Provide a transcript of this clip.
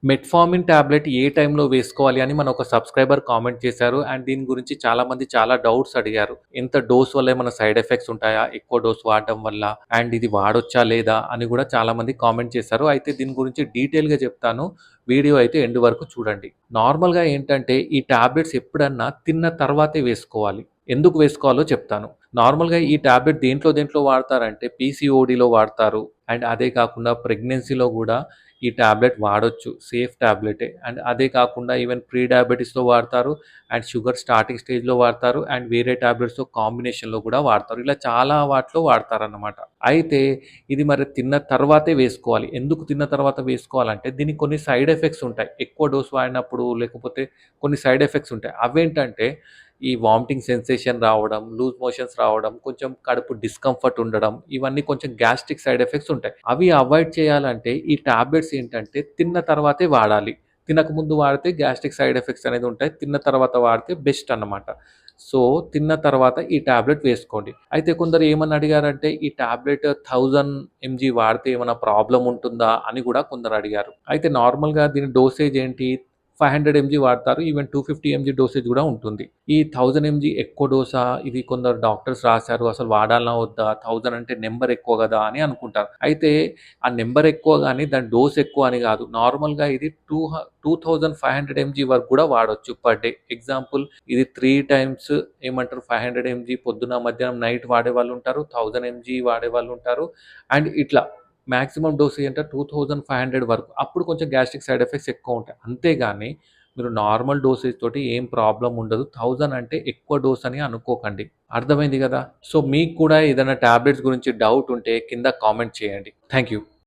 Metformin tablet ఏ టైంలో వేసుకోవాలి అని మన ఒక సబ్స్క్రైబర్ కామెంట్ చేశారు. అండ్ దీని గురించి చాలామంది చాలా డౌట్స్ అడిగారు. ఎంత డోస్ వల్ల ఏమైనా సైడ్ ఎఫెక్ట్స్ ఉంటాయా? ఎక్కువ డోస్ వాడడం వల్ల? అండ్ ఇది వాడొచ్చా లేదా? అని కూడా చాలామంది కామెంట్ చేశారు. అయితే దీని గురించి డీటెయిల్‌గా చెప్తాను. వీడియో అయితే ఎండ్ వరకు చూడండి. నార్మల్‌గా ఏంటంటే ఈ టాబ్లెట్స్ ఎప్పుడన్నా తిన్న తర్వాతే వేసుకోవాలి. ఎందుకు వేసుకోవాలో చెప్తాను. నార్మల్‌గా ఈ టాబ్లెట్ దేంట్లో వాడతారంటే పీసీఓడీలో వాడతారు. అండ్ అదే కాకుండా ప్రెగ్నెన్సీలో గూడా ఈ టాబ్లెట్ వాడొచ్చు. సేఫ్ టాబ్లెటే. అండ్ అదే కాకుండా ఈవెన్ ప్రీ డయాబెటిస్‌లో వాడతారు. అండ్ షుగర్ స్టార్టింగ్ స్టేజ్‌లో వాడతారు. అండ్ వేరే టాబ్లెట్స్‌తో కాంబినేషన్‌లో కూడా వాడతారు. ఇలా చాలా వాటిలో వాడతారన్నమాట. అయితే ఇది మరి తిన్న తర్వాతే వేసుకోవాలి. ఎందుకు తిన్న తర్వాత వేసుకోవాలంటే దీనికి కొన్ని సైడ్ ఎఫెక్ట్స్ ఉంటాయి. ఎక్కువ డోస్ వాడినప్పుడు లేకపోతే కొన్ని సైడ్ ఎఫెక్ట్స్ ఉంటాయి. అవేంటంటే ఈ వామిటింగ్ సెన్సేషన్ రావడం, లూజ్ మోషన్స్ రావడం, కొంచెం కడుపు డిస్కంఫర్ట్ ఉండడం, ఇవన్నీ కొంచెం గ్యాస్ట్రిక్ సైడ్ ఎఫెక్ట్స్ ఉంటాయి. అవి అవాయిడ్ చేయాలంటే ఈ టాబ్లెట్స్ ఏంటంటే తిన్న తర్వాతే వాడాలి. తినకముందు వాడితే గ్యాస్ట్రిక్ సైడ్ ఎఫెక్ట్స్ అనేది ఉంటాయి. తిన్న తర్వాత వాడితే బెస్ట్ అన్నమాట. సో, తిన్న తర్వాత ఈ టాబ్లెట్ వేసుకోండి. అయితే కొందరు ఏమని అడిగారంటే ఈ టాబ్లెట్ 1000 ఎంజీ వాడితే ఏమైనా ప్రాబ్లమ్ ఉంటుందా? అని కూడా కొందరు అడిగారు. అయితే నార్మల్‌గా దీని డోసేజ్ ఏంటి? 500 ఎంజీ వాడతారు. ఈవెన్ 250 ఎంజీ డోసేజ్ గూడా ఉంటుంది. ఈ 1000 ఎంజీ ఎక్కువ డోసా? ఇది కొందరు డాక్టర్స్ రాసారు. అసలు వాడాలా వద్దా? 1000 అంటే నంబర్ ఎక్కువ గదా! అని అనుకుంటారు. అయితే ఆ నంబర్ ఎక్కువ గాని దాని డోస్ ఎక్కువ అని గాదు. నార్మల్‌గా ఇది 2500 ఎంజీ వరకు గూడా వాడొచ్చు పర్ డే. ఎగ్జాంపుల్ ఇది 3 టైమ్స్ ఏమంటారు 500 ఎంజీ పొద్దున, మధ్యాహ్నం, నైట్ వాడేవాళ్ళుంటారు. 1000 ఎంజీ వాడేవాళ్ళుంటారు. అండ్ ఇట్లా మాక్సిమం డోస్ ఏంటంటే 2500 వరకు. అప్పుడు కొంచెం గ్యాస్ట్రిక్ సైడ్ ఎఫెక్ట్స్ ఎక్కువుంటాయి. అంతేగాని మీరు నార్మల్ డోసేజ్ తోటి ఏం ప్రాబ్లమ్ ఉండదు. 1000 అంటే ఎక్కువ డోస్ అని అనుకోకండి. అర్థమైంది గదా! సో, మీకు కూడా ఏదైనా టాబ్లెట్స్ గురించి డౌట్ ఉంటే కింద కామెంట్ చేయండి. Thank you.